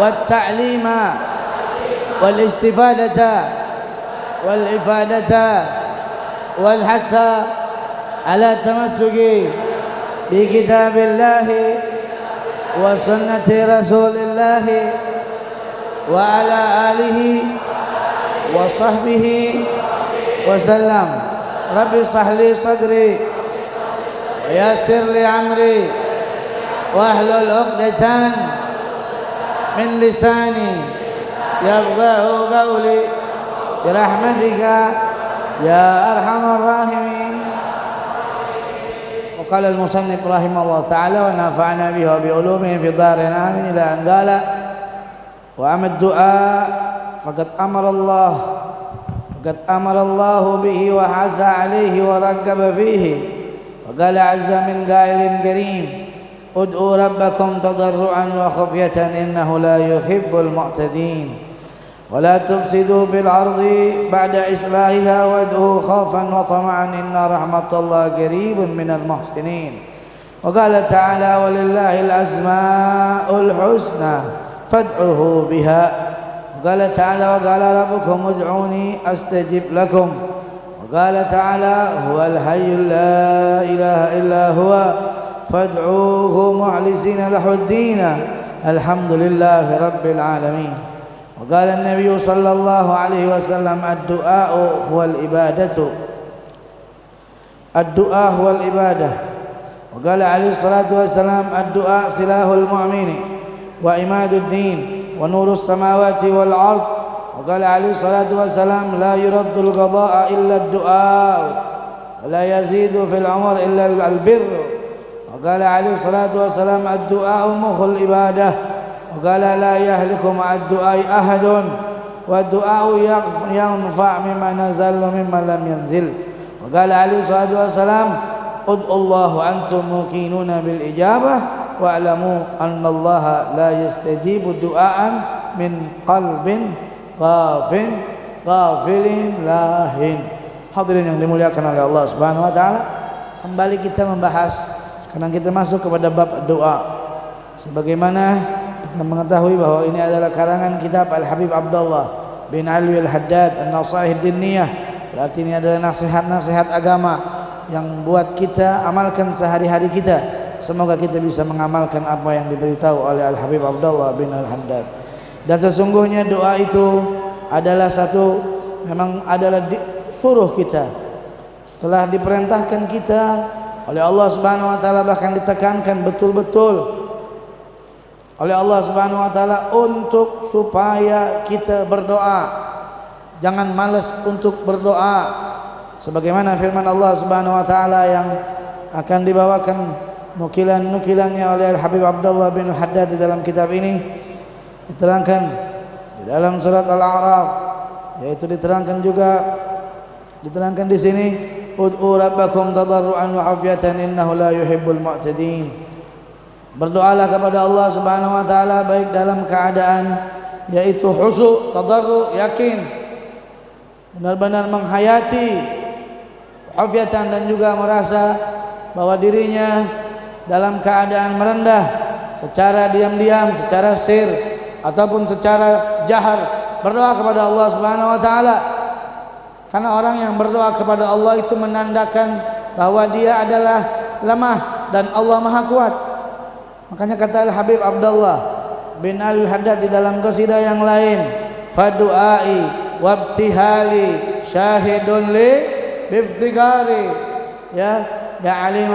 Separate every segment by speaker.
Speaker 1: والتعليم والاستفادة والإفادة والحث على التمسك بكتاب الله وسنة رسول الله وعلى آله وصحبه وسلم. رب اشرح لي صدري ويسر لي أمري واحلل عقدة من لساني يفقهوا قولي برحمتك يا أرحم الراحمين. وقال المصنف رحمه الله تعالى ونفعنا به وبعلومه في دارنا آمين إلى أن قال وأما الدعاء فقد أمر الله به وحث عليه ورغب فيه. وقال عز من قائل كريم ادعوا ربكم تضرعا وخفية إنه لا يحب المعتدين ولا تفسدوا في الأرض بعد إصلاحها وادعوا خوفا وطمعا إن رحمة الله قريب من المحسنين. وقال تعالى ولله الأسماء الحسنى فادعوه بها. وقال تعالى وقال ربكم ادعوني أستجب لكم. وقال تعالى هو الحي لا إله إلا هو فادعوه مخلصين له الدين الحمد لله رب العالمين. وقال النبي صلى الله عليه وسلم الدعاء هو العبادة. وقال عليه الصلاة والسلام الدعاء سلاح المؤمن وعماد الدين ونور السماوات والأرض. وقال عليه الصلاة والسلام لا يرد القضاء إلا الدعاء ولا يزيد في العمر إلا البر. وقال عليه الصلاة والسلام الدعاء مخ العبادة. وقال لا يهلك مع الدعاء أحد والدعاء ينفع مما نزل ومما لم ينزل. وقال عليه الصلاة والسلام ادعوا الله أنتم موقنون بالإجابة واعلموا أن الله لا يستجيب دعاء من قلب غافل لاhin. Hadirin yang dimuliakan oleh Allah Subhanahu wa taala, kembali kita membahas, sekarang kita masuk kepada bab doa. Sebagaimana kita mengetahui bahwa ini adalah karangan kitab Al-Habib Abdullah bin Alwi Al-Haddad An-Nasaih Diniyah. Berarti ini adalah nasihat-nasihat agama yang buat kita amalkan sehari-hari kita. Semoga kita bisa mengamalkan apa yang diberitahu oleh Al-Habib Abdullah bin Al-Haddad. Dan sesungguhnya doa itu adalah memang adalah suruh kita, telah diperintahkan kita oleh Allah Subhanahu wa taala, bahkan ditekankan betul-betul oleh Allah Subhanahu wa taala untuk supaya kita berdoa. Jangan malas untuk berdoa. Sebagaimana firman Allah Subhanahu wa taala yang akan dibawakan nukilan-nukilannya oleh Al-Habib Abdullah bin Haddad di dalam kitab ini, diterangkan di dalam surat Al-A'raf, yaitu diterangkan di sini ud'u rabbakum tadarruan wa khafyatan innahu la yuhibbul mu'tadin. Berdoalah kepada Allah Subhanahu wa taala baik dalam keadaan yaitu khusyuk, tadarru, yakin, benar-benar menghayati, khafyatan, dan juga merasa bahwa dirinya dalam keadaan merendah secara diam-diam, secara sir ataupun secara jahar, berdoa kepada Allah Subhanahu wa taala. Karena orang yang berdoa kepada Allah itu menandakan bahwa dia adalah lemah dan Allah Maha Kuat. Makanya kata Al-Habib Abdullah bin Al-Haddad di dalam qasidah yang lain, fadu'ai wabtihali syahidun li biftigari ya alim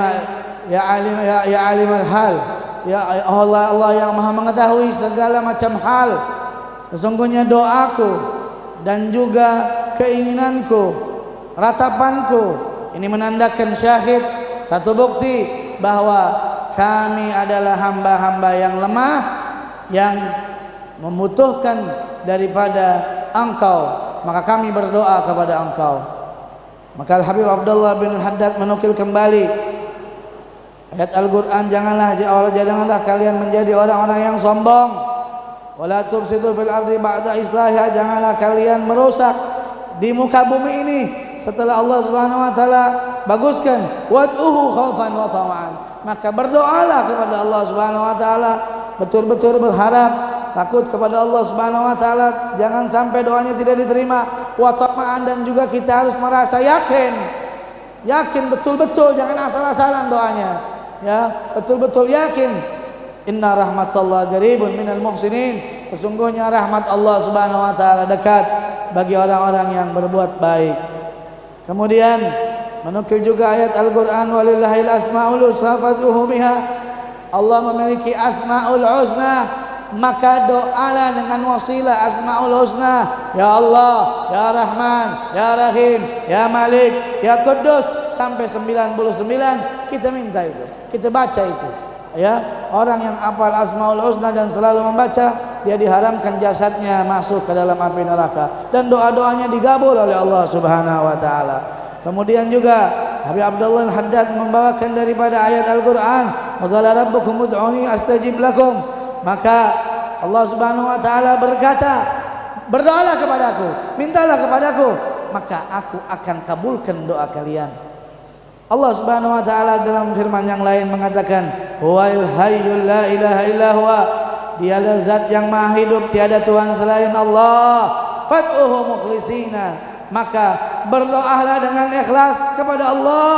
Speaker 1: al-hal, ya Allah yang Maha mengetahui segala macam hal. Sesungguhnya doaku dan juga keinginanku, ratapanku ini menandakan syahid, satu bukti bahwa kami adalah hamba-hamba yang lemah, yang membutuhkan daripada Engkau, maka kami berdoa kepada Engkau. Maka Al-Habib Abdullah bin Haddad menukil kembali ayat Al-Quran, janganlah kalian menjadi orang-orang yang sombong. Wala tufsidu fil ardi ba'da islahiha, janganlah kalian merusak di muka bumi ini setelah Allah Subhanahu wa taala baguskan. Wad'uhu khaufan wa tama'an, maka berdoalah kepada Allah Subhanahu wa taala betul-betul berharap, takut kepada Allah Subhanahu wa taala, jangan sampai doanya tidak diterima. Wa tama'an, dan juga kita harus merasa yakin betul-betul, jangan asal-asalan doanya. Ya, betul-betul yakin. Inna rahmatallahi qaribun minal muhsinin. Sesungguhnya rahmat Allah Subhanahu wa taala dekat bagi orang-orang yang berbuat baik. Kemudian menukil juga ayat Al-Qur'an, walillahil asmaul husna fad'uhu biha. Allah memiliki asmaul husna, maka doalah dengan wasilah asmaul husna. Ya Allah, ya Rahman, ya Rahim, ya Malik, ya Quddus, sampai 99 kita minta itu, kita baca itu. Ya, orang yang hafal asmaul husna dan selalu membaca, dia diharamkan jasadnya masuk ke dalam api neraka, dan doa-doanya digabul oleh Allah Subhanahu wa taala. Kemudian juga Habib Abdullah Al-Haddad membawakan daripada ayat Al-Qur'an, wa qala rabbukum ud'uni astajib lakum. Maka Allah Subhanahu wa taala berkata, berdoalah kepadaku, mintalah kepadaku, maka aku akan kabulkan doa kalian. Allah Subhanahu wa taala dalam firman yang lain mengatakan, huwal hayyul la ilaha illa huwa. Dialah zat yang maha hidup, tiada Tuhan selain Allah. Fad'uhu mukhlisina, maka berdoalah dengan ikhlas kepada Allah,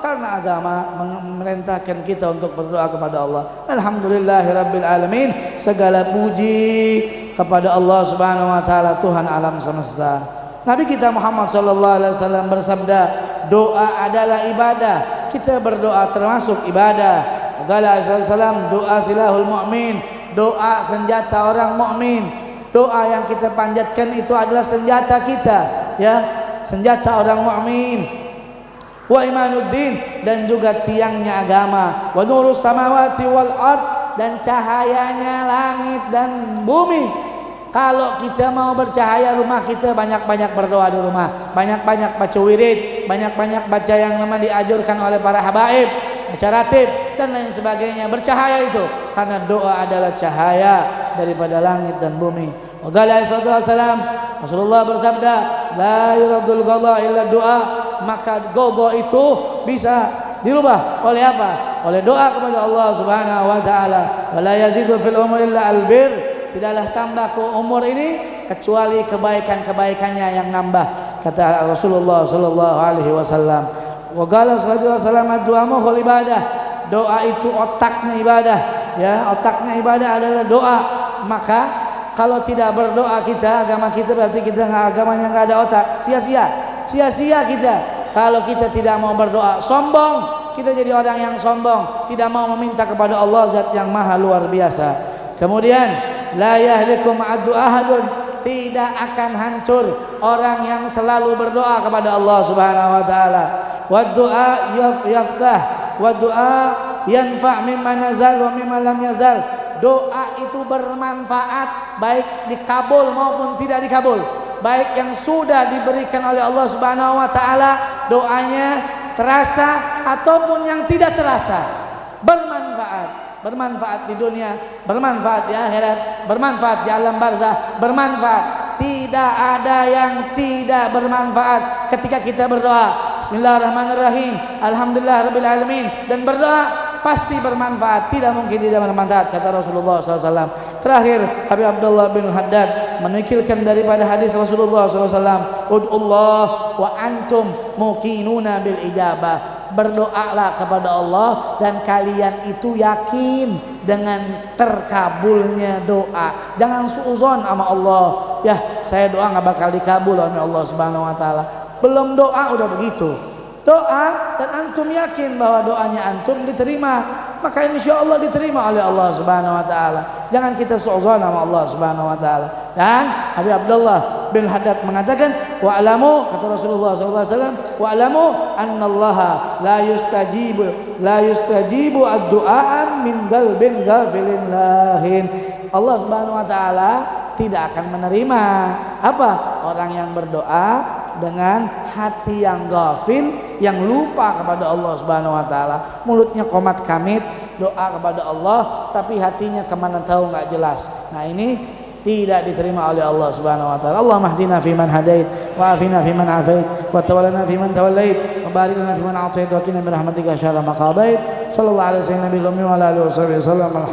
Speaker 1: karena agama memerintahkan kita untuk berdoa kepada Allah. Alhamdulillahirabbil alamin, segala puji kepada Allah Subhanahu wa taala, Tuhan alam semesta. Nabi kita Muhammad sallallahu alaihi wasallam bersabda, doa adalah ibadah. Kita berdoa termasuk ibadah. Qala sallallahu, doa silahul mu'min, doa senjata orang mukmin. Doa yang kita panjatkan itu adalah senjata kita, ya, senjata orang mukmin. Wa imanuddin, dan juga tiangnya agama. Wa nurus samawati wal ard, dan cahayanya langit dan bumi. Kalau kita mau bercahaya rumah kita, banyak-banyak berdoa di rumah, banyak-banyak baca wirid, banyak-banyak baca yang memang dianjurkan oleh para habaib, baca ratib dan lain sebagainya. Bercahaya itu karena doa adalah cahaya daripada langit dan bumi. Wa qala sallallahu, Rasulullah bersabda, la yuradul qada illa doa. Maka qada itu bisa dirubah oleh apa? Oleh doa kepada Allah Subhanahu wa taala. Wa la yazidu fil umri illa albir. Tidaklah tambah ke umur ini kecuali kebaikan-kebaikannya yang nambah, kata Rasulullah sallallahu alaihi wasallam. Wa qala sallallahu alaihi wasallam, doa wal ibadah. Doa itu otaknya ibadah, ya, otaknya ibadah adalah doa. Maka kalau tidak berdoa kita, agama kita, berarti kita agamanya enggak ada otak. Sia-sia kita. Kalau kita tidak mau berdoa, sombong, kita jadi orang yang sombong, tidak mau meminta kepada Allah zat yang maha luar biasa. Kemudian la yahliku ma'addu ahadun, tidak akan hancur orang yang selalu berdoa kepada Allah Subhanahu wa taala. Wa du'a yaftah wa du'a yanfa' mimma nazal wa mimma lam yazal. Doa itu bermanfaat baik dikabul maupun tidak dikabul. Baik yang sudah diberikan oleh Allah Subhanahu wa taala, doanya terasa ataupun yang tidak terasa. Bermanfaat di dunia, bermanfaat di akhirat, bermanfaat di alam barzah, bermanfaat. Tidak ada yang tidak bermanfaat ketika kita berdoa. Bismillahirrahmanirrahim, alhamdulillahirabbil alamin, dan berdoa pasti bermanfaat, tidak mungkin tidak bermanfaat, kata Rasulullah SAW. Terakhir, Habib Abdullah bin Haddad menukilkan daripada hadis Rasulullah SAW, ud'ullah wa antum muqinuna bil ijabah. Berdoalah kepada Allah dan kalian itu yakin dengan terkabulnya doa. Jangan suuzon sama Allah, ya saya doa nggak bakal dikabul oleh Allah Subhanahu wa taala. Belum doa udah begitu. Doa dan antum yakin bahwa doanya antum diterima, maka insya Allah diterima oleh Allah Subhanahu wa taala. Jangan kita suuzon sama Allah Subhanahu wa taala. Dan Habib Abdullah bin Haddad mengatakan, wa alamu, kata Rasulullah SAW, wa alamu annallaha la yustajibu ad-du'a min qalbin ghafilin lahin. Allah Subhanahu wa taala tidak akan menerima apa? Orang yang berdoa dengan hati yang ghafil, yang lupa kepada Allah Subhanahu wa taala. Mulutnya qomat kamit, doa kepada Allah, tapi hatinya kemana tahu nggak jelas. Nah, ini tidak diterima oleh Allah Subhanahu wa taala. Allahumma hdina fi man hadait, wa afina fi man afait, wa tawallana fi man tawallait, wa barik lana fi man atait, wa qina bi rahmatika syarra ma qadait. Sallallahu alaihi wasallam wa ala alihi wasallam.